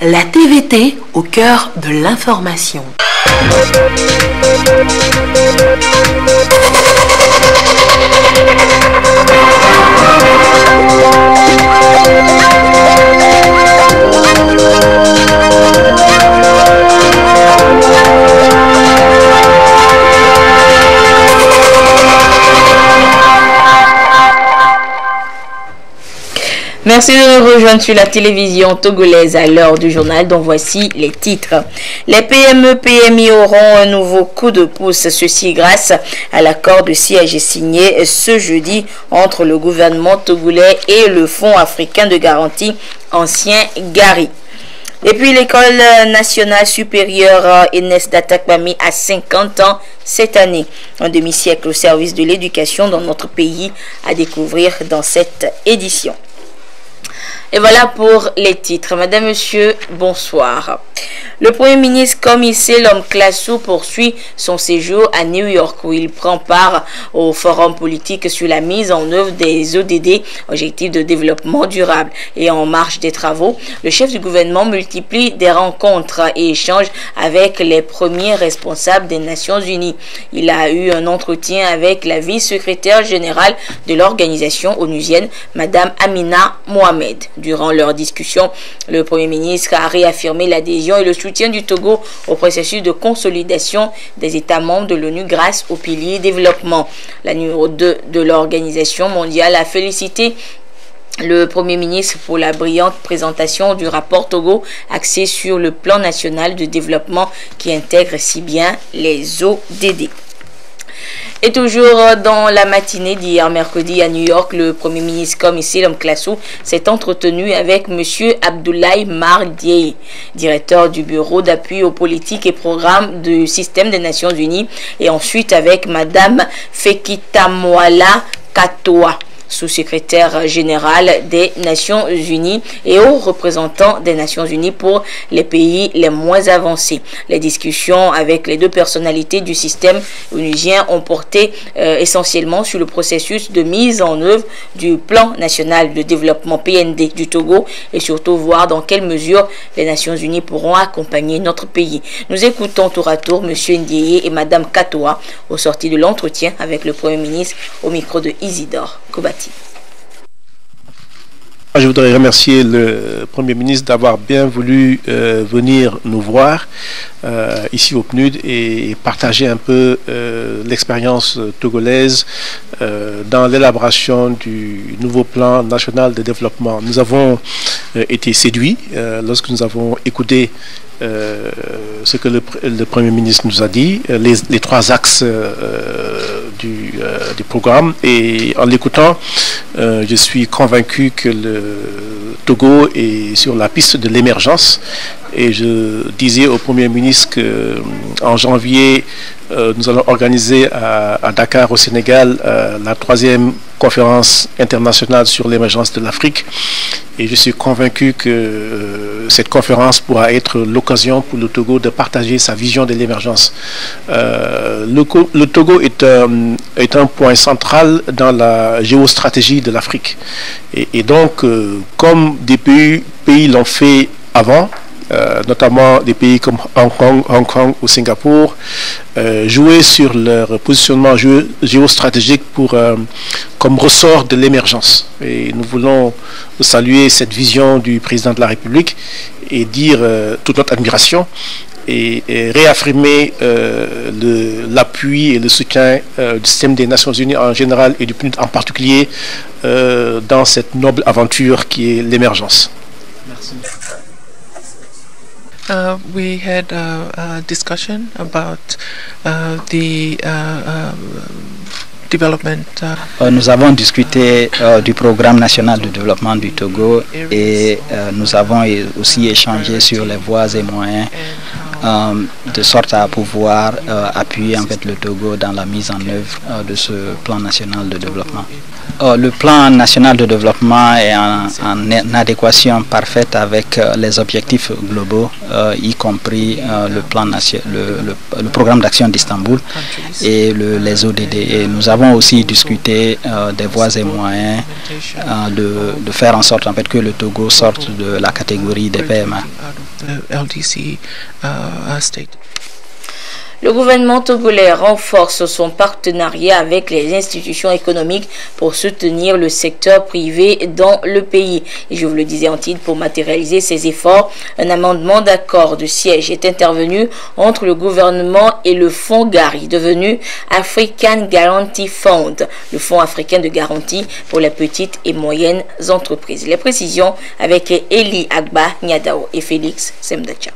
la TVT au cœur de l'information. Merci de nous rejoindre sur la télévision togolaise à l'heure du journal, dont voici les titres. Les PME-PMI auront un nouveau coup de pouce, ceci grâce à l'accord de siège signé ce jeudi entre le gouvernement togolais et le Fonds africain de garantie ancien Gari. Et puis l'école nationale supérieure Enes Datakbami a 50 ans cette année. Un demi-siècle au service de l'éducation dans notre pays à découvrir dans cette édition. Et voilà pour les titres. Madame, Monsieur, bonsoir. Le Premier ministre Komi Selom Klasu poursuit son séjour à New York où il prend part au forum politique sur la mise en œuvre des ODD, Objectifs de développement durable. Et en marge des travaux, le chef du gouvernement multiplie des rencontres et échanges avec les premiers responsables des Nations Unies. Il a eu un entretien avec la vice-secrétaire générale de l'organisation onusienne, Madame Amina Mohamed. Durant leur discussion, le Premier ministre a réaffirmé l'adhésion et le soutien du Togo au processus de consolidation des États membres de l'ONU grâce au pilier développement. La numéro 2 de l'Organisation mondiale a félicité le Premier ministre pour la brillante présentation du rapport Togo axé sur le plan national de développement qui intègre si bien les ODD. Et toujours dans la matinée d'hier mercredi à New York, le Premier ministre Komi Selom Klasu s'est entretenu avec M. Abdoulaye Mar Dieye, directeur du bureau d'appui aux politiques et programmes du système des Nations Unies, et ensuite avec Mme Fekitamoala Katoa, sous-secrétaire général des Nations Unies et haut représentant des Nations Unies pour les pays les moins avancés. Les discussions avec les deux personnalités du système onusien ont porté essentiellement sur le processus de mise en œuvre du plan national de développement PND du Togo et surtout voir dans quelle mesure les Nations Unies pourront accompagner notre pays. Nous écoutons tour à tour M. Ndiaye et Mme Katoa au sorti de l'entretien avec le Premier ministre au micro de Isidore Kobati. Je voudrais remercier le Premier ministre d'avoir bien voulu venir nous voir ici au PNUD et partager un peu l'expérience togolaise dans l'élaboration du nouveau plan national de développement. Nous avons été séduits lorsque nous avons écouté ce que le Premier ministre nous a dit, les trois axes du programme, et en l'écoutant, je suis convaincu que le Togo est sur la piste de l'émergence. Et je disais au Premier ministre qu'en janvier, nous allons organiser à Dakar, au Sénégal, la 3e conférence internationale sur l'émergence de l'Afrique. Et je suis convaincu que cette conférence pourra être l'occasion pour le Togo de partager sa vision de l'émergence. Le Togo est un point central dans la géostratégie de l'Afrique. Et donc, comme des pays l'ont fait avant, notamment des pays comme Hong Kong ou Singapour, jouer sur leur positionnement géostratégique comme ressort de l'émergence. Et nous voulons saluer cette vision du président de la République et dire toute notre admiration et réaffirmer l'appui et le soutien du système des Nations Unies en général et du PNUD en particulier dans cette noble aventure qui est l'émergence. Merci. We had a discussion about the development. Nous avons discuté du programme national de développement du Togo et nous avons aussi échangé sur les voies et moyens de sorte à pouvoir appuyer en fait le Togo dans la mise en œuvre de ce plan national de développement. Le plan national de développement est en adéquation parfaite avec les objectifs globaux, y compris le programme d'action d'Istanbul et les ODD. Et nous avons aussi discuté des voies et moyens de faire en sorte en fait, que le Togo sorte de la catégorie des PMA. Le gouvernement togolais renforce son partenariat avec les institutions économiques pour soutenir le secteur privé dans le pays. Et je vous le disais en titre, pour matérialiser ces efforts, un amendement d'accord de siège est intervenu entre le gouvernement et le fonds Gari, devenu African Guarantee Fund, le fonds africain de garantie pour les petites et moyennes entreprises. Les précisions avec Eli Agba Niadao et Félix Semdacha.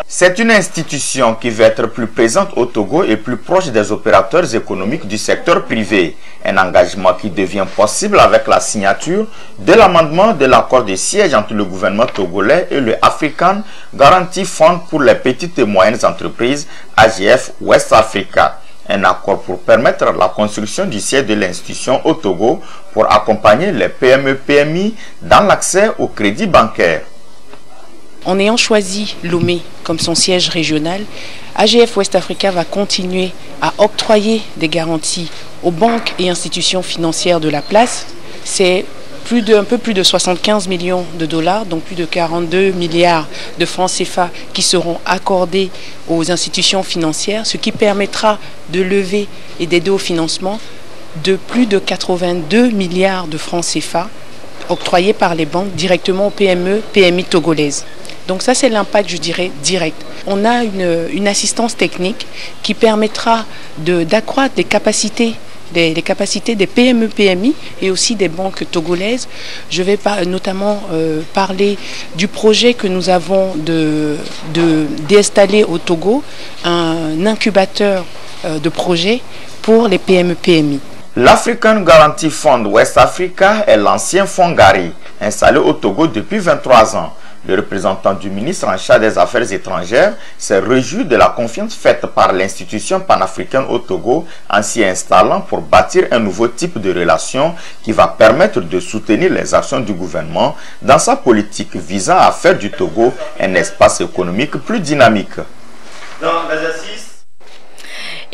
C'est une institution qui veut être plus présente au Togo et plus proche des opérateurs économiques du secteur privé. Un engagement qui devient possible avec la signature de l'amendement de l'accord de siège entre le gouvernement togolais et le African Guarantee Fund pour les petites et moyennes entreprises, AGF West Africa. Un accord pour permettre la construction du siège de l'institution au Togo pour accompagner les PME-PMI dans l'accès au crédit bancaire. En ayant choisi Lomé comme son siège régional, AGF West Africa va continuer à octroyer des garanties aux banques et institutions financières de la place. C'est un peu plus de 75 millions de dollars, donc plus de 42 milliards de francs CFA qui seront accordés aux institutions financières, ce qui permettra de lever et d'aider au financement de plus de 82 milliards de francs CFA octroyés par les banques directement aux PME, PMI togolaises. Donc ça, c'est l'impact, je dirais, direct. On a une assistance technique qui permettra d'accroître les capacités des PME, PMI et aussi des banques togolaises. Je vais notamment parler du projet que nous avons d'installer au Togo, un incubateur de projets pour les PME, PMI. L'African Guarantee Fund West Africa est l'ancien fonds Gari, installé au Togo depuis 23 ans. Le représentant du ministre en charge des Affaires étrangères s'est réjoui de la confiance faite par l'institution panafricaine au Togo en s'y installant pour bâtir un nouveau type de relation qui va permettre de soutenir les actions du gouvernement dans sa politique visant à faire du Togo un espace économique plus dynamique. Dans l'exercice,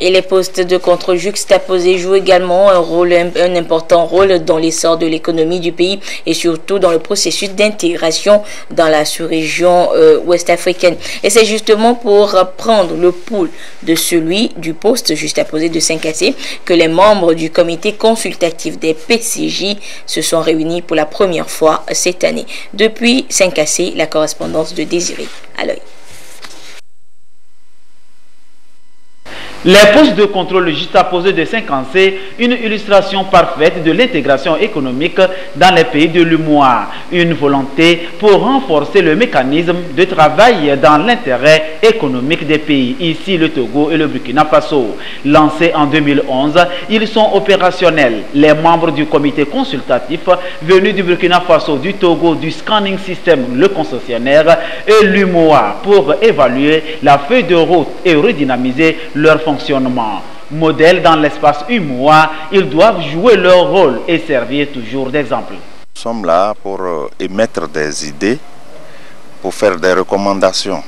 et les postes de contrôle juxtaposés jouent également un important rôle dans l'essor de l'économie du pays et surtout dans le processus d'intégration dans la sous-région ouest africaine. Et c'est justement pour prendre le pouls de celui du poste juxtaposé de Saint-Cassé que les membres du comité consultatif des PCJ se sont réunis pour la première fois cette année. Depuis Saint-Cassé, la correspondance de Désiré Aloy. Les postes de contrôle juxtaposés de Saint-Cassé, une illustration parfaite de l'intégration économique dans les pays de l'UEMOA. Une volonté pour renforcer le mécanisme de travail dans l'intérêt économique des pays, ici le Togo et le Burkina Faso. Lancés en 2011, ils sont opérationnels. Les membres du comité consultatif venus du Burkina Faso, du Togo, du Scanning System, le concessionnaire et l'UEMOA pour évaluer la feuille de route et redynamiser leur fonctionnement. Modèle dans l'espace UEMOA, ils doivent jouer leur rôle et servir toujours d'exemple. Nous sommes là pour émettre des idées, pour faire des recommandations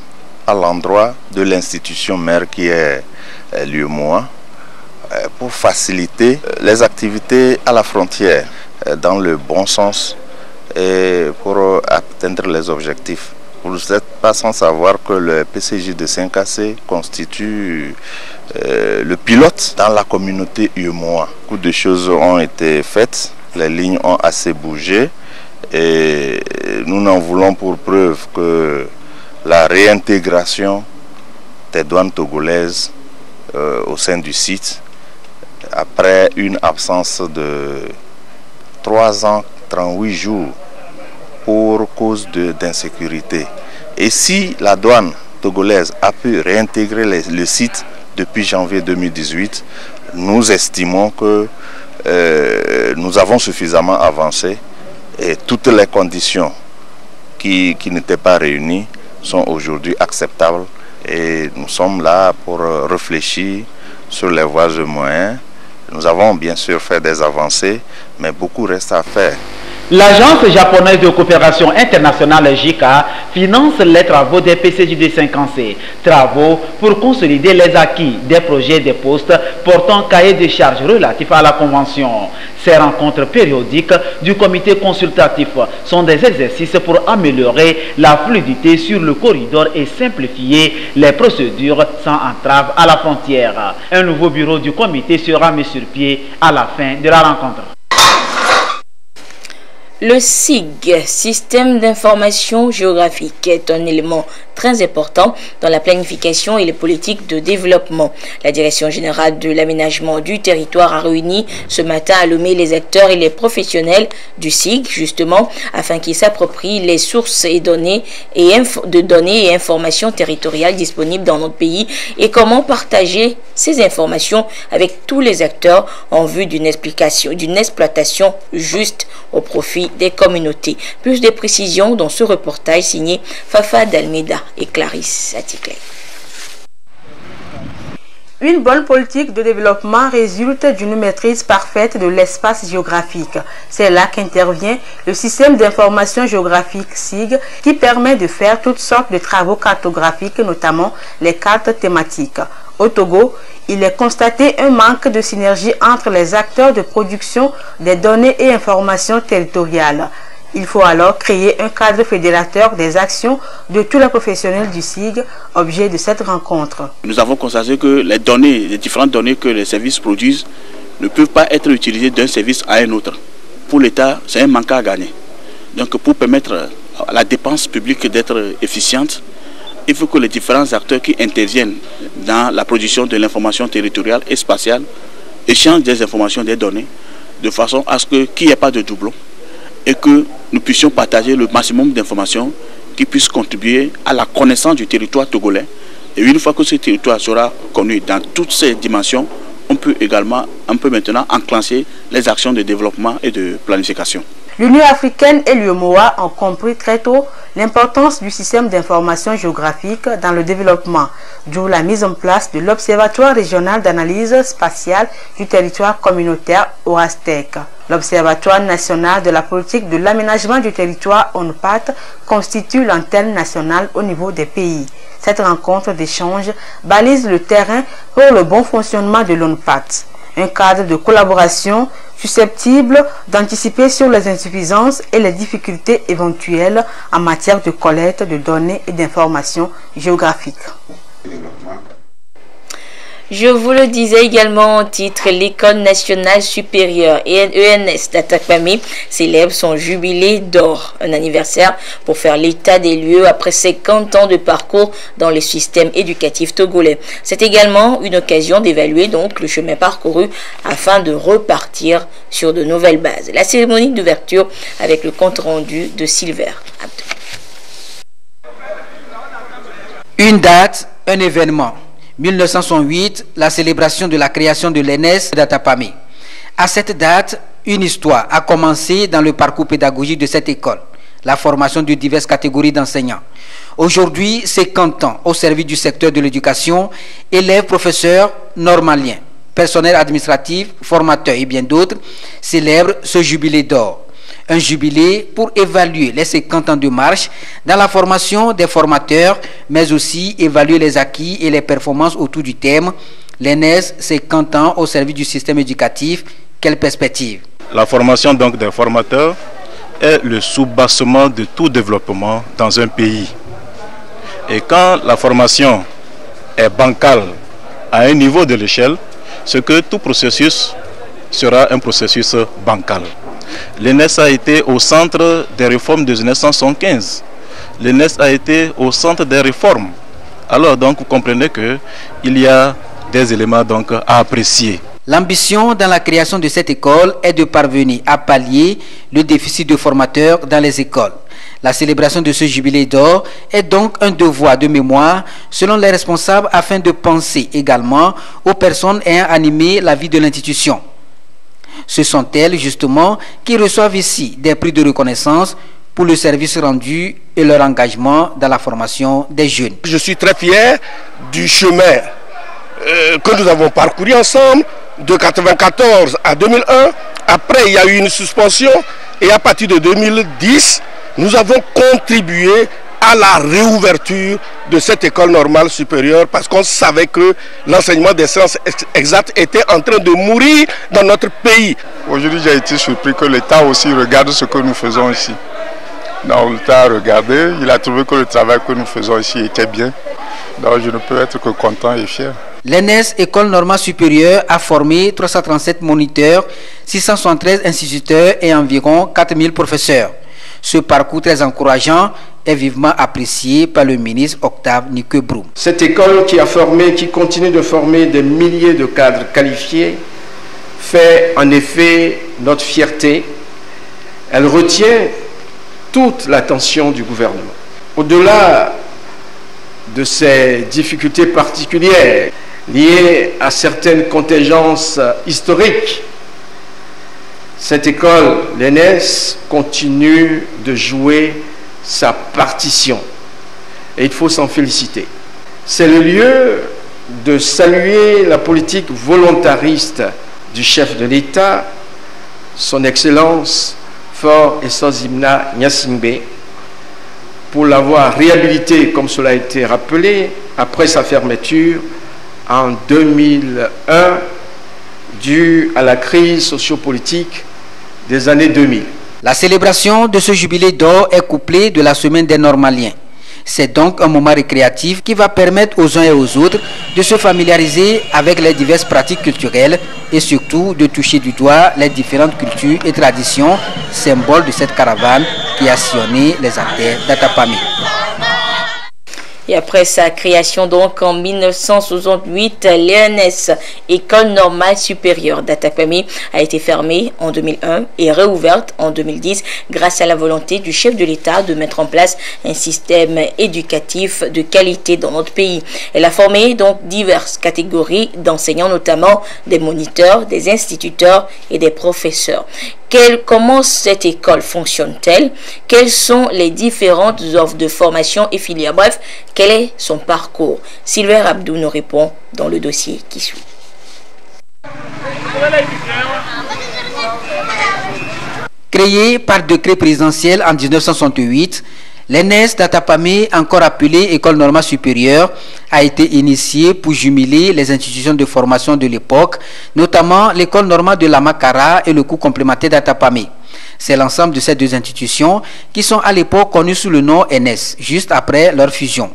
à l'endroit de l'institution mère qui est l'UEMOA, pour faciliter les activités à la frontière dans le bon sens et pour atteindre les objectifs. Vous n'êtes pas sans savoir que le PCJ de Saint-Cassé constitue le pilote dans la communauté UEMOA. Beaucoup de choses ont été faites, les lignes ont assez bougé et nous n'en voulons pour preuve que la réintégration des douanes togolaises au sein du site après une absence de 3 ans, 38 jours pour cause d'insécurité. Et si la douane togolaise a pu réintégrer le site depuis janvier 2018, nous estimons que nous avons suffisamment avancé et toutes les conditions qui n'étaient pas réunies sont aujourd'hui acceptables et nous sommes là pour réfléchir sur les voies et moyens Nous avons bien sûr fait des avancées, mais beaucoup reste à faire. L'Agence japonaise de coopération internationale JICA finance les travaux des PCJD 50C, travaux pour consolider les acquis des projets des postes portant cahier de charges relatifs à la Convention. Ces rencontres périodiques du comité consultatif sont des exercices pour améliorer la fluidité sur le corridor et simplifier les procédures sans entrave à la frontière. Un nouveau bureau du comité sera mis sur pied à la fin de la rencontre. Le SIG, Système d'information géographique, est un élément très important dans la planification et les politiques de développement. La Direction générale de l'aménagement du territoire a réuni ce matin à Lomé les acteurs et les professionnels du SIG, justement, afin qu'ils s'approprient les sources et données et informations territoriales disponibles dans notre pays et comment partager ces informations avec tous les acteurs en vue d'une exploitation juste au profit des communautés. Plus de précisions dans ce reportage signé Fafa Dalmeda et Clarisse Atikle. Une bonne politique de développement résulte d'une maîtrise parfaite de l'espace géographique. C'est là qu'intervient le système d'information géographique SIG qui permet de faire toutes sortes de travaux cartographiques, notamment les cartes thématiques. Au Togo, il est constaté un manque de synergie entre les acteurs de production des données et informations territoriales. Il faut alors créer un cadre fédérateur des actions de tous les professionnels du SIG, objet de cette rencontre. Nous avons constaté que les différentes données que les services produisent ne peuvent pas être utilisées d'un service à un autre. Pour l'État, c'est un manque à gagner. Donc pour permettre à la dépense publique d'être efficiente, il faut que les différents acteurs qui interviennent dans la production de l'information territoriale et spatiale échangent des informations, des données, de façon à ce qu'il n'y ait pas de doublons et que nous puissions partager le maximum d'informations qui puissent contribuer à la connaissance du territoire togolais. Et une fois que ce territoire sera connu dans toutes ses dimensions, on peut maintenant enclencher les actions de développement et de planification. L'Union africaine et l'UEMOA ont compris très tôt l'importance du système d'information géographique dans le développement, d'où la mise en place de l'Observatoire régional d'analyse spatiale du territoire communautaire OASTEC. L'Observatoire national de la politique de l'aménagement du territoire ONPAT constitue l'antenne nationale au niveau des pays. Cette rencontre d'échange balise le terrain pour le bon fonctionnement de l'ONPAT. Un cadre de collaboration susceptible d'anticiper sur les insuffisances et les difficultés éventuelles en matière de collecte de données et d'informations géographiques. Je vous le disais également en titre, l'École nationale supérieure ENS d'Atakpamé célèbre son jubilé d'or, un anniversaire pour faire l'état des lieux après 50 ans de parcours dans le système éducatif togolais. C'est également une occasion d'évaluer donc le chemin parcouru afin de repartir sur de nouvelles bases. La cérémonie d'ouverture avec le compte rendu de Silver Abdou. Une date, un événement. 1968, la célébration de la création de l'ENS d'Atapamé. À cette date, une histoire a commencé dans le parcours pédagogique de cette école, la formation de diverses catégories d'enseignants. Aujourd'hui, 50 ans au service du secteur de l'éducation, élèves, professeurs, normaliens, personnel administratif, formateurs et bien d'autres célèbrent ce jubilé d'or. Un jubilé pour évaluer les 50 ans de marche dans la formation des formateurs, mais aussi évaluer les acquis et les performances autour du thème « L'ENS, 50 ans au service du système éducatif, quelle perspective ?» La formation donc des formateurs est le soubassement de tout développement dans un pays. Et quand la formation est bancale à un niveau de l'échelle, c'est que tout processus sera un processus bancal. L'ENS a été au centre des réformes de 1975. L'ENS a été au centre des réformes. Alors donc vous comprenez qu'il y a des éléments donc à apprécier. L'ambition dans la création de cette école est de parvenir à pallier le déficit de formateurs dans les écoles. La célébration de ce jubilé d'or est donc un devoir de mémoire selon les responsables afin de penser également aux personnes ayant animé la vie de l'institution. Ce sont elles justement qui reçoivent ici des prix de reconnaissance pour le service rendu et leur engagement dans la formation des jeunes. Je suis très fier du chemin que nous avons parcouru ensemble, de 1994 à 2001. Après, il y a eu une suspension. Et à partir de 2010, nous avons contribué à la réouverture de cette école normale supérieure parce qu'on savait que l'enseignement des sciences exactes était en train de mourir dans notre pays. Aujourd'hui, j'ai été surpris que l'État aussi regarde ce que nous faisons ici. Donc l'État a regardé, il a trouvé que le travail que nous faisons ici était bien. Donc je ne peux être que content et fier. L'ENS, École normale supérieure, a formé 337 moniteurs, 673 instituteurs et environ 4000 professeurs. Ce parcours très encourageant est vivement apprécié par le ministre Octave Nikebrou. Cette école qui continue de former des milliers de cadres qualifiés, fait en effet notre fierté. Elle retient toute l'attention du gouvernement. Au-delà de ces difficultés particulières liées à certaines contingences historiques, cette école, l'ENS, continue de jouer sa partition. Et il faut s'en féliciter. C'est le lieu de saluer la politique volontariste du chef de l'État, son Excellence Faure Esozimna Gnassingbé, pour l'avoir réhabilité, comme cela a été rappelé, après sa fermeture en 2001, due à la crise sociopolitique des années 2000. La célébration de ce jubilé d'or est couplée de la semaine des Normaliens. C'est donc un moment récréatif qui va permettre aux uns et aux autres de se familiariser avec les diverses pratiques culturelles et surtout de toucher du doigt les différentes cultures et traditions, symboles de cette caravane qui a sillonné les artères d'Atapami. Et après sa création donc en 1968, l'ENS, École normale supérieure d'Atapami, a été fermée en 2001 et réouverte en 2010 grâce à la volonté du chef de l'État de mettre en place un système éducatif de qualité dans notre pays. Elle a formé donc diverses catégories d'enseignants, notamment des moniteurs, des instituteurs et des professeurs. Comment cette école fonctionne-t-elle? Quelles sont les différentes offres de formation et filières? Bref, quel est son parcours? Sylvain Abdou nous répond dans le dossier qui suit. Créée par décret présidentiel en 1968, l'ENS d'Atapami, encore appelée École normale supérieure, a été initiée pour jumeler les institutions de formation de l'époque, notamment l'École normale de la Makara et le cours complémentaire d'Atapami. C'est l'ensemble de ces deux institutions qui sont à l'époque connues sous le nom ENS, juste après leur fusion.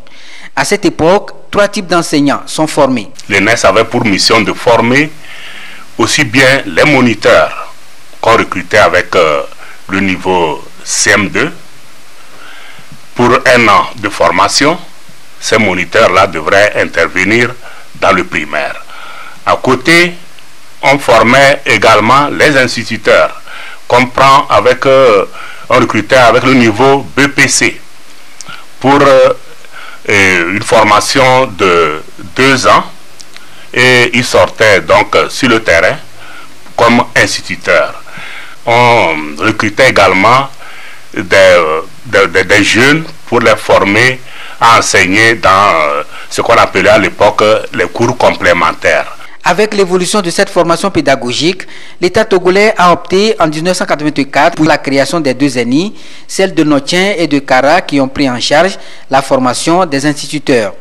À cette époque, 3 types d'enseignants sont formés. L'ENS avait pour mission de former aussi bien les moniteurs qu'on recrutait avec le niveau CM2. Pour 1 an de formation, ces moniteurs-là devraient intervenir dans le primaire. À côté, on formait également les instituteurs, qu'on prend avec, on recrutait avec le niveau BPC pour une formation de 2 ans, et ils sortaient donc sur le terrain comme instituteurs. On recrutait également des jeunes pour les former à enseigner dans ce qu'on appelait à l'époque les cours complémentaires. Avec l'évolution de cette formation pédagogique, l'État togolais a opté en 1984 pour la création des 2 ENI, celles de Notien et de Kara, qui ont pris en charge la formation des instituteurs.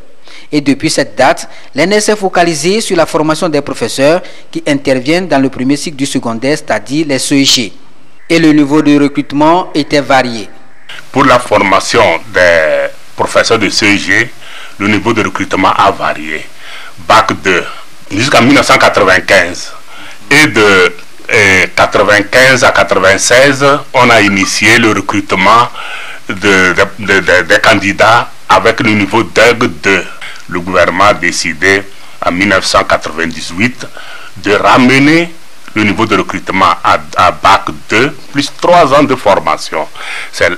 Et depuis cette date, l'ENS est focalisée sur la formation des professeurs qui interviennent dans le premier cycle du secondaire, c'est-à-dire les CEG. Et le niveau de recrutement était varié. Pour la formation des professeurs de CEG, le niveau de recrutement a varié. Bac 2 jusqu'en 1995. Et de 1995 à 1996, on a initié le recrutement des candidats avec le niveau DEG 2. Le gouvernement a décidé en 1998 de ramener le niveau de recrutement à Bac 2, plus 3 ans de formation.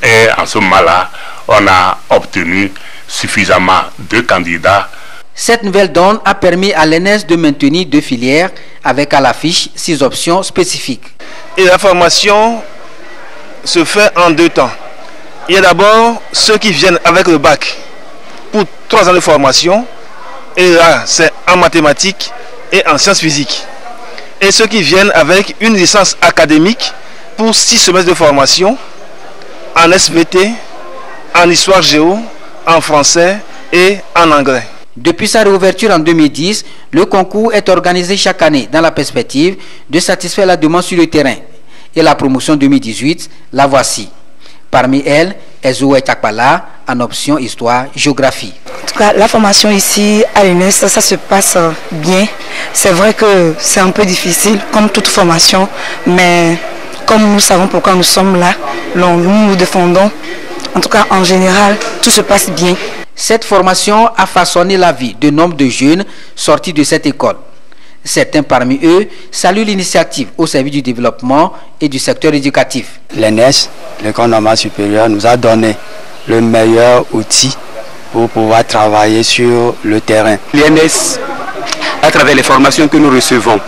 Et en ce moment-là, on a obtenu suffisamment de candidats. Cette nouvelle donne a permis à l'ENS de maintenir 2 filières avec à l'affiche 6 options spécifiques. Et la formation se fait en 2 temps. Il y a d'abord ceux qui viennent avec le bac pour 3 ans de formation. Et là, c'est en mathématiques et en sciences physiques. et ceux qui viennent avec une licence académique pour 6 semestres de formation en SVT, en histoire géo, en français et en anglais. Depuis sa réouverture en 2010, le concours est organisé chaque année dans la perspective de satisfaire la demande sur le terrain. Et la promotion 2018, la voici. Parmi elles, Ezoé Takpala en option histoire-géographie. En tout cas, la formation ici à l'ENES, ça se passe bien. C'est vrai que c'est un peu difficile, comme toute formation, mais comme nous savons pourquoi nous sommes là, nous défendons. En tout cas, en général, tout se passe bien. Cette formation a façonné la vie de nombre de jeunes sortis de cette école. Certains parmi eux saluent l'initiative au service du développement et du secteur éducatif. L'ENES, l'École normale supérieure, nous a donné le meilleur outil pour pouvoir travailler sur le terrain. L'ENES, à travers les formations que nous recevons,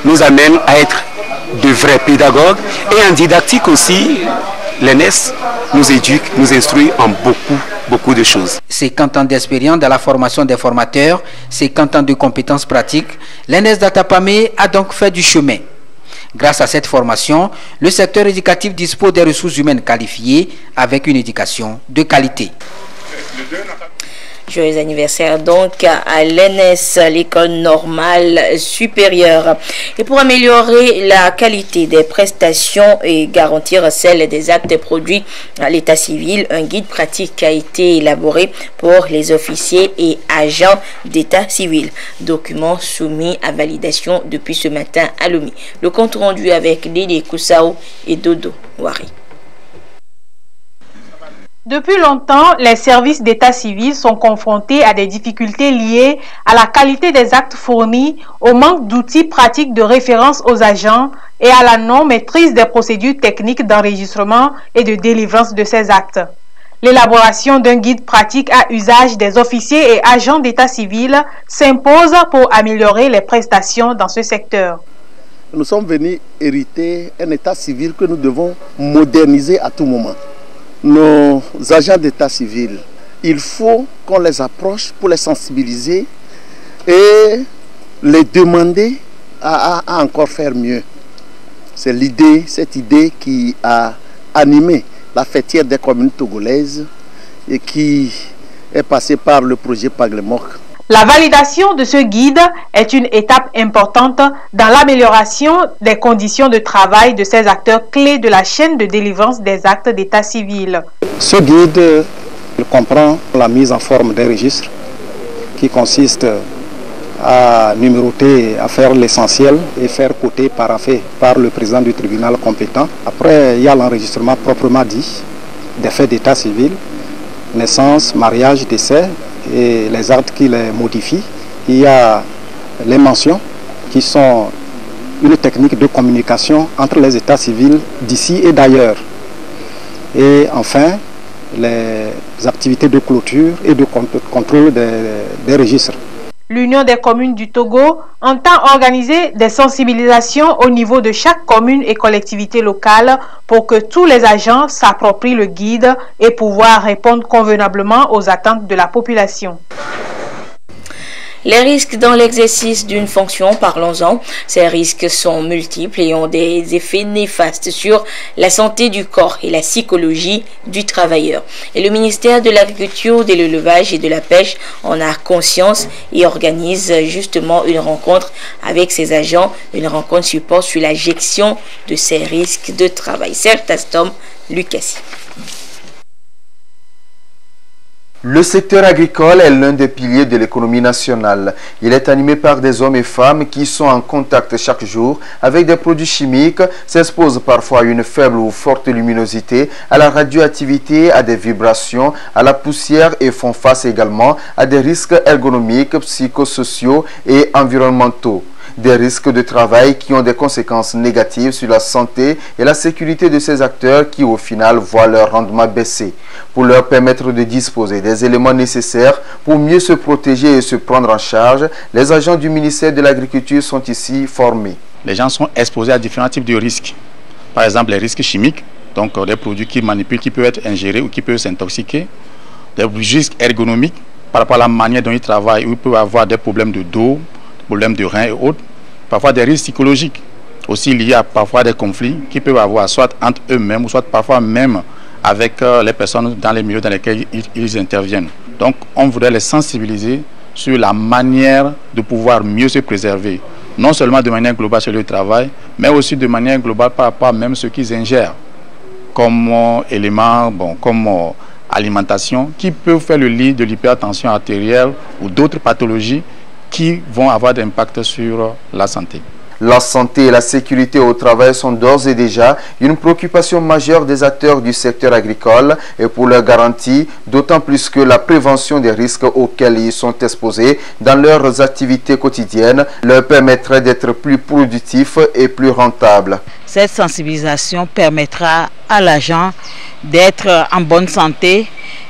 nous amène à être de vrais pédagogues et en didactique aussi. L'ENES nous éduque, nous instruit en beaucoup de choses. 50 ans d'expérience dans la formation des formateurs, 50 ans de compétences pratiques, l'ENES d'Atapamé a donc fait du chemin. Grâce à cette formation, le secteur éducatif dispose des ressources humaines qualifiées avec une éducation de qualité. Joyeux anniversaire donc à l'ENES, l'école normale supérieure. Et pour améliorer la qualité des prestations et garantir celle des actes produits à l'état civil, un guide pratique a été élaboré pour les officiers et agents d'état civil. Document soumis à validation depuis ce matin à Lomé. Le compte rendu avec Dédé Koussao et Dodo Wari. Depuis longtemps, les services d'état civil sont confrontés à des difficultés liées à la qualité des actes fournis, au manque d'outils pratiques de référence aux agents et à la non-maîtrise des procédures techniques d'enregistrement et de délivrance de ces actes. L'élaboration d'un guide pratique à usage des officiers et agents d'état civil s'impose pour améliorer les prestations dans ce secteur. Nous sommes venus hériter un état civil que nous devons moderniser à tout moment. Nos agents d'état civil, il faut qu'on les approche pour les sensibiliser et les demander à encore faire mieux. C'est cette idée qui a animé la fêtière des communes togolaises et qui est passée par le projet Paglemok. La validation de ce guide est une étape importante dans l'amélioration des conditions de travail de ces acteurs clés de la chaîne de délivrance des actes d'état civil. Ce guide comprend la mise en forme des registres qui consiste à numéroter, à faire l'essentiel et faire coter par le président du tribunal compétent. Après, il y a l'enregistrement proprement dit des faits d'état civil, naissance, mariage, décès, et les actes qui les modifient. Il y a les mentions qui sont une technique de communication entre les états civils d'ici et d'ailleurs. Et enfin, les activités de clôture et de contrôle des registres. L'Union des communes du Togo entend organiser des sensibilisations au niveau de chaque commune et collectivité locale pour que tous les agents s'approprient le guide et pouvoir répondre convenablement aux attentes de la population. Les risques dans l'exercice d'une fonction, parlons-en. Ces risques sont multiples et ont des effets néfastes sur la santé du corps et la psychologie du travailleur. Et le ministère de l'Agriculture, de l'Élevage et de la Pêche en a conscience et organise justement une rencontre avec ses agents, une rencontre support sur la gestion de ces risques de travail. Serge Tastom, Lucassi. Le secteur agricole est l'un des piliers de l'économie nationale. Il est animé par des hommes et femmes qui sont en contact chaque jour avec des produits chimiques, s'exposent parfois à une faible ou forte luminosité, à la radioactivité, à des vibrations, à la poussière et font face également à des risques ergonomiques, psychosociaux et environnementaux. Des risques de travail qui ont des conséquences négatives sur la santé et la sécurité de ces acteurs qui au final voient leur rendement baisser. Pour leur permettre de disposer des éléments nécessaires pour mieux se protéger et se prendre en charge, les agents du ministère de l'Agriculture sont ici formés. Les gens sont exposés à différents types de risques. Par exemple, les risques chimiques, donc des produits qui manipulent, qui peuvent être ingérés ou qui peuvent s'intoxiquer. Des risques ergonomiques par rapport à la manière dont ils travaillent, où ils peuvent avoir des problèmes de dos, problèmes de reins et autres. parfois des risques psychologiques. Aussi, il y a parfois des conflits qui peuvent avoir soit entre eux-mêmes, ou soit parfois même avec les personnes dans les milieux dans lesquels ils interviennent. Donc, on voudrait les sensibiliser sur la manière de pouvoir mieux se préserver, non seulement de manière globale sur le travail, mais aussi de manière globale par rapport à même ce qu'ils ingèrent comme éléments, comme alimentation, qui peuvent faire le lit de l'hypertension artérielle ou d'autres pathologies qui vont avoir d'impact sur la santé. La santé et la sécurité au travail sont d'ores et déjà une préoccupation majeure des acteurs du secteur agricole et pour leur garantie, d'autant plus que la prévention des risques auxquels ils sont exposés dans leurs activités quotidiennes leur permettrait d'être plus productifs et plus rentables. Cette sensibilisation permettra à l'agent d'être en bonne santé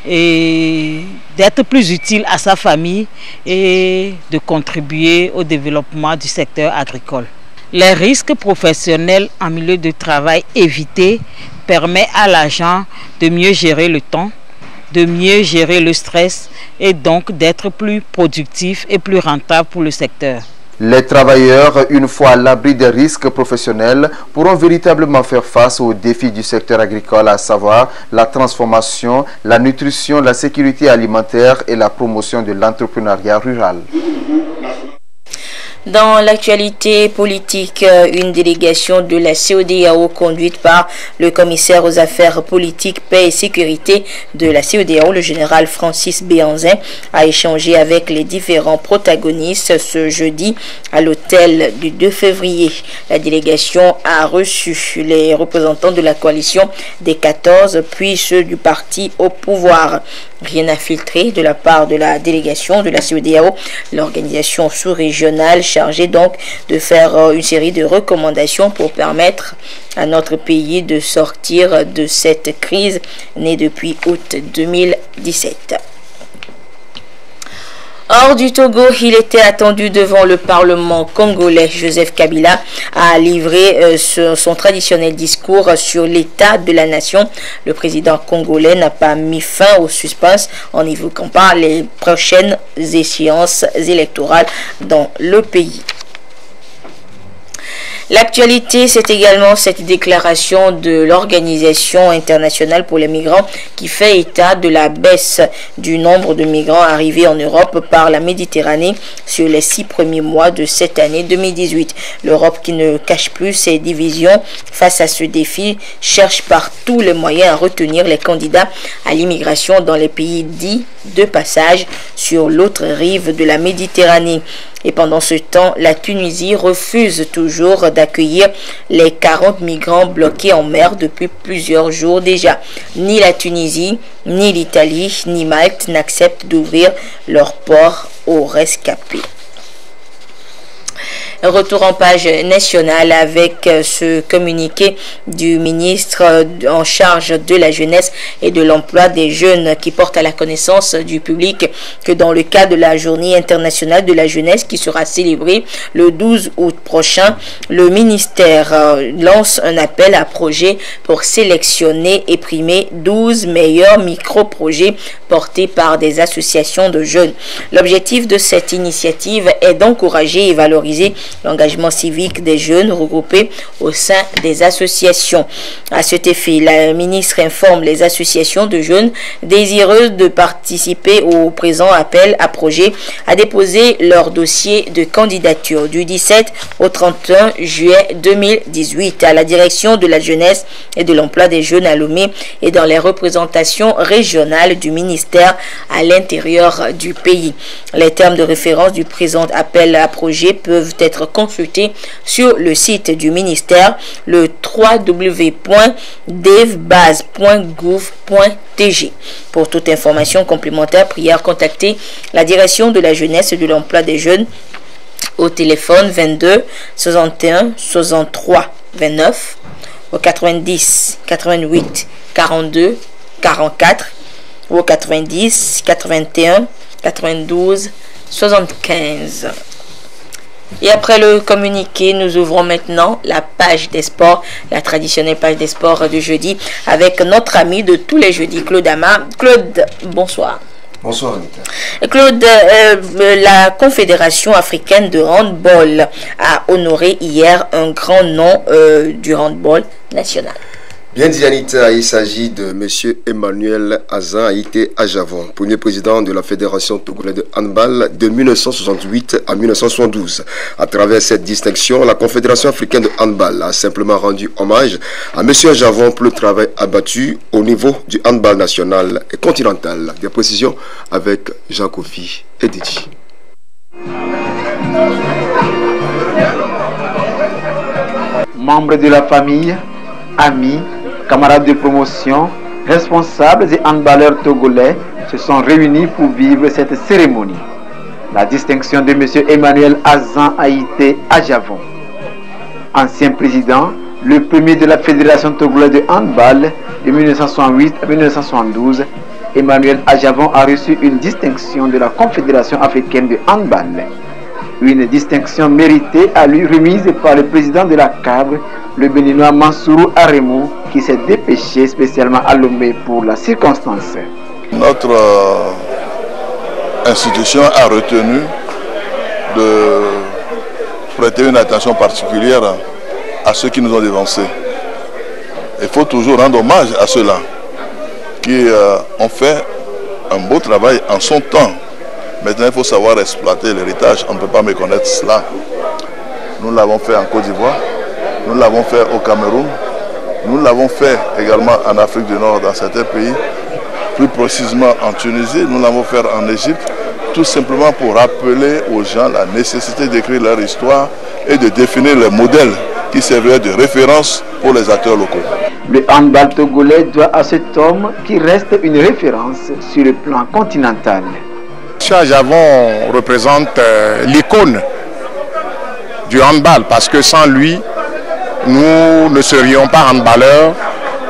et d'être plus utile à sa famille et de contribuer au développement du secteur agricole. Les risques professionnels en milieu de travail évités permettent à l'agent de mieux gérer le temps, de mieux gérer le stress et donc d'être plus productif et plus rentable pour le secteur. Les travailleurs, une fois à l'abri des risques professionnels, pourront véritablement faire face aux défis du secteur agricole, à savoir la transformation, la nutrition, la sécurité alimentaire et la promotion de l'entrepreneuriat rural. Dans l'actualité politique, une délégation de la CEDEAO conduite par le commissaire aux affaires politiques, paix et sécurité de la CEDEAO, le général Francis Béhanzin, a échangé avec les différents protagonistes ce jeudi à l'hôtel du 2 février. La délégation a reçu les représentants de la coalition des 14 puis ceux du parti au pouvoir. Rien à filtrer de la part de la délégation de la CEDEAO, l'organisation sous-régionale chargée donc de faire une série de recommandations pour permettre à notre pays de sortir de cette crise née depuis août 2017. Hors du Togo, il était attendu devant le Parlement congolais. Joseph Kabila a livré son traditionnel discours sur l'état de la nation. Le président congolais n'a pas mis fin au suspense en évoquant pas les prochaines échéances électorales dans le pays. L'actualité, c'est également cette déclaration de l'Organisation internationale pour les migrants qui fait état de la baisse du nombre de migrants arrivés en Europe par la Méditerranée sur les 6 premiers mois de cette année 2018. L'Europe, qui ne cache plus ses divisions face à ce défi, cherche par tous les moyens à retenir les candidats à l'immigration dans les pays dits de passage sur l'autre rive de la Méditerranée. Et pendant ce temps, la Tunisie refuse toujours d'accueillir les 40 migrants bloqués en mer depuis plusieurs jours déjà. Ni la Tunisie, ni l'Italie, ni Malte n'acceptent d'ouvrir leurs ports aux rescapés. Retour en page nationale avec ce communiqué du ministre en charge de la jeunesse et de l'emploi des jeunes qui porte à la connaissance du public que dans le cadre de la journée internationale de la jeunesse qui sera célébrée le 12 août prochain, le ministère lance un appel à projets pour sélectionner et primer 12 meilleurs micro-projets portés par des associations de jeunes. L'objectif de cette initiative est d'encourager et valoriser l'engagement civique des jeunes regroupés au sein des associations. À cet effet, la ministre informe les associations de jeunes désireuses de participer au présent appel à projet à déposer leur dossier de candidature du 17 au 31 juillet 2018 à la direction de la jeunesse et de l'emploi des jeunes à Lomé et dans les représentations régionales du ministère à l'intérieur du pays. Les termes de référence du présent appel à projet peuvent être consultés sur le site du ministère, le www.devbase.gouv.tg. Pour toute information complémentaire, priez à contacter la direction de la jeunesse et de l'emploi des jeunes au téléphone 22 61 63 29 au 90 88 42 44 ou au 90 81 92 75. Et après le communiqué, nous ouvrons maintenant la page des sports, la traditionnelle page des sports de jeudi, avec notre ami de tous les jeudis, Claude Ama. Claude, bonsoir. Bonsoir Anita. Claude, la Confédération africaine de handball a honoré hier un grand nom du handball national. Bien dit Anita, il s'agit de M. Emmanuel Azan Aïté Ajavon, premier président de la Fédération togolaise de handball de 1968 à 1972. À travers cette distinction, la Confédération africaine de handball a simplement rendu hommage à M. Ajavon pour le travail abattu au niveau du handball national et continental. Des précisions avec Jean-Kofi et Didi. Membres de la famille, amis, camarades de promotion, responsables et handballeurs togolais se sont réunis pour vivre cette cérémonie. La distinction de M. Emmanuel Azan Aïté Ajavon, ancien président, le premier de la Fédération togolaise de handball de 1968 à 1972, Emmanuel Ajavon a reçu une distinction de la Confédération africaine de handball. Une distinction méritée à lui remise par le président de la CAB, le béninois Mansourou Aremou, qui s'est dépêché spécialement à Lomé pour la circonstance. Notre institution a retenu de prêter une attention particulière à ceux qui nous ont dévancés. Il faut toujours rendre hommage à ceux-là qui ont fait un beau travail en son temps. Maintenant, il faut savoir exploiter l'héritage. On ne peut pas méconnaître cela. Nous l'avons fait en Côte d'Ivoire, nous l'avons fait au Cameroun, nous l'avons fait également en Afrique du Nord, dans certains pays, plus précisément en Tunisie, nous l'avons fait en Égypte, tout simplement pour rappeler aux gens la nécessité d'écrire leur histoire et de définir les modèles qui serviraient de référence pour les acteurs locaux. Le handball togolais doit à cet homme qui reste une référence sur le plan continental. M. Ajavon représente l'icône du handball parce que sans lui, nous ne serions pas handballeurs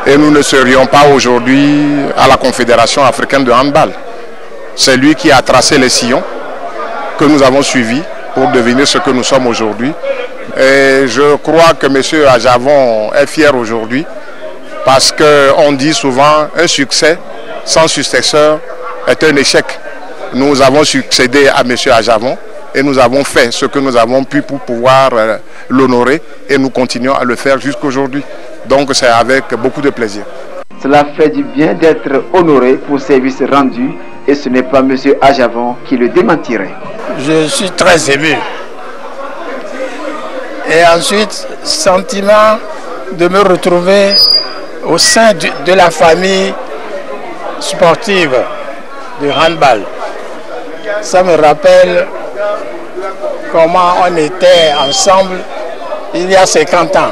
et nous ne serions pas aujourd'hui à la Confédération africaine de handball. C'est lui qui a tracé les sillons que nous avons suivis pour devenir ce que nous sommes aujourd'hui. Et je crois que M. Ajavon est fier aujourd'hui parce qu'on dit souvent un succès sans successeur est un échec. Nous avons succédé à M. Ajavon et nous avons fait ce que nous avons pu pour pouvoir l'honorer et nous continuons à le faire jusqu'aujourd'hui. Donc c'est avec beaucoup de plaisir. Cela fait du bien d'être honoré pour services rendus et ce n'est pas M. Ajavon qui le démentirait. Je suis très ému. Et ensuite, sentiment de me retrouver au sein de la famille sportive du handball. Ça me rappelle comment on était ensemble il y a 50 ans.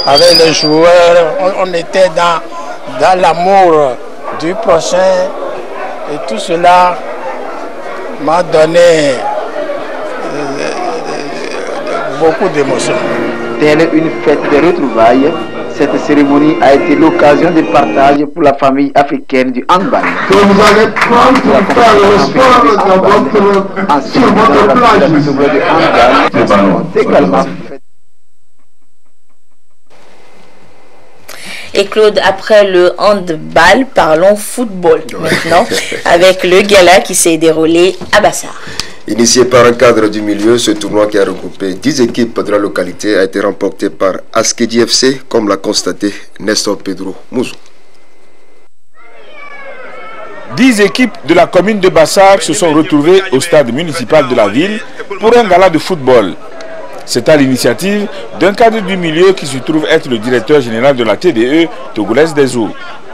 Avec les joueurs, on était dans l'amour du prochain et tout cela m'a donné beaucoup d'émotions. Telle une fête de retrouvailles, cette cérémonie a été l'occasion de partage pour la famille africaine du handball. Que vous allez prendre pour faire le sport dans votre sur votre plage. Et Claude, après le handball, parlons football maintenant, avec le gala qui s'est déroulé à Bassar. Initié par un cadre du milieu, ce tournoi qui a regroupé 10 équipes de la localité a été remporté par Askedi FC, comme l'a constaté Nestor Pedro Mouzou. 10 équipes de la commune de Bassar se sont retrouvées au stade municipal de la ville pour un gala de football. C'est à l'initiative d'un cadre du milieu qui se trouve être le directeur général de la TDE togolaise des eaux.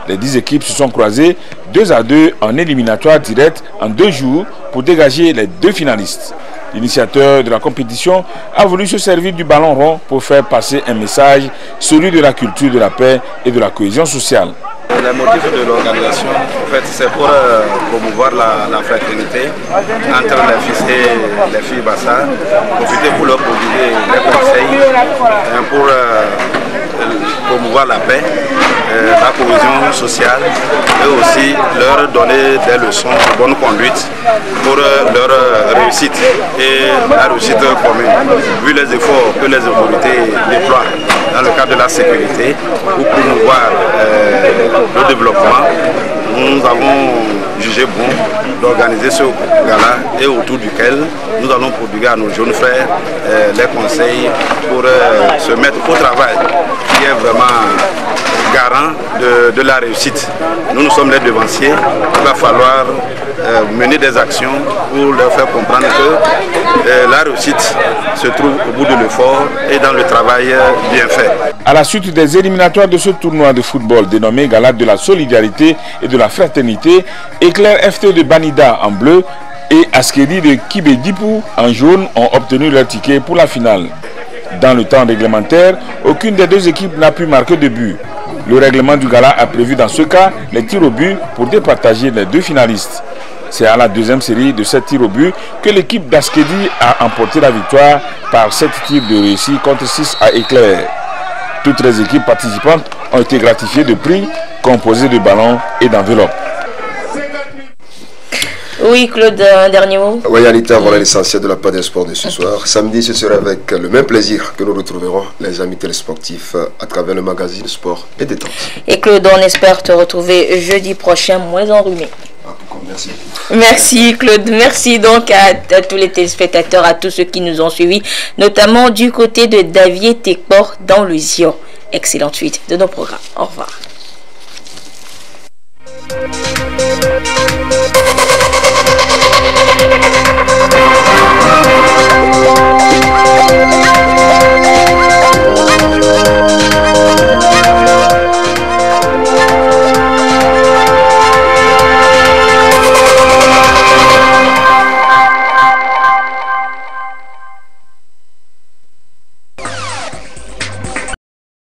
Les 10 équipes se sont croisées 2 à 2 en éliminatoire direct en 2 jours pour dégager les 2 finalistes. L'initiateur de la compétition a voulu se servir du ballon rond pour faire passer un message, celui de la culture de la paix et de la cohésion sociale. Le motif de l'organisation, en fait, c'est pour promouvoir la fraternité entre les fils et les filles Bassar, profiter pour leur prodiguer les conseils pour promouvoir la paix, la cohésion sociale et aussi leur donner des leçons de bonne conduite pour leur réussite et la réussite commune. Vu les efforts que les autorités déploient dans le cadre de la sécurité pour promouvoir le développement, nous avons jugé bon d'organiser ce gala et autour duquel nous allons prodiguer à nos jeunes frères les conseils pour se mettre au travail, qui est vraiment garant de la réussite. Nous sommes les devanciers, il va falloir mener des actions pour leur faire comprendre que la réussite se trouve au bout de l'effort et dans le travail bien fait. À la suite des éliminatoires de ce tournoi de football dénommé Gala de la solidarité et de la fraternité, Éclair FT de Banida en bleu et Askeri de Kibedipou en jaune ont obtenu leur ticket pour la finale. Dans le temps réglementaire, aucune des deux équipes n'a pu marquer de but. Le règlement du gala a prévu dans ce cas les tirs au but pour départager les deux finalistes. C'est à la deuxième série de 7 tirs au but que l'équipe d'Askedi a emporté la victoire par 7 tirs de réussi contre 6 à Éclair. Toutes les équipes participantes ont été gratifiées de prix composés de ballons et d'enveloppes. Oui, Claude, un dernier mot. Oui, Anita, voilà l'essentiel de la page des sports de ce soir. Samedi, ce sera avec le même plaisir que nous retrouverons les amis télésportifs à travers le magazine Sport et Détente. Et Claude, on espère te retrouver jeudi prochain, moins enrhumé. Merci. Merci Claude, merci donc à tous les téléspectateurs, à tous ceux qui nous ont suivis, notamment du côté de Davier Tekpor dans le Zion. Excellente suite de nos programmes. Au revoir.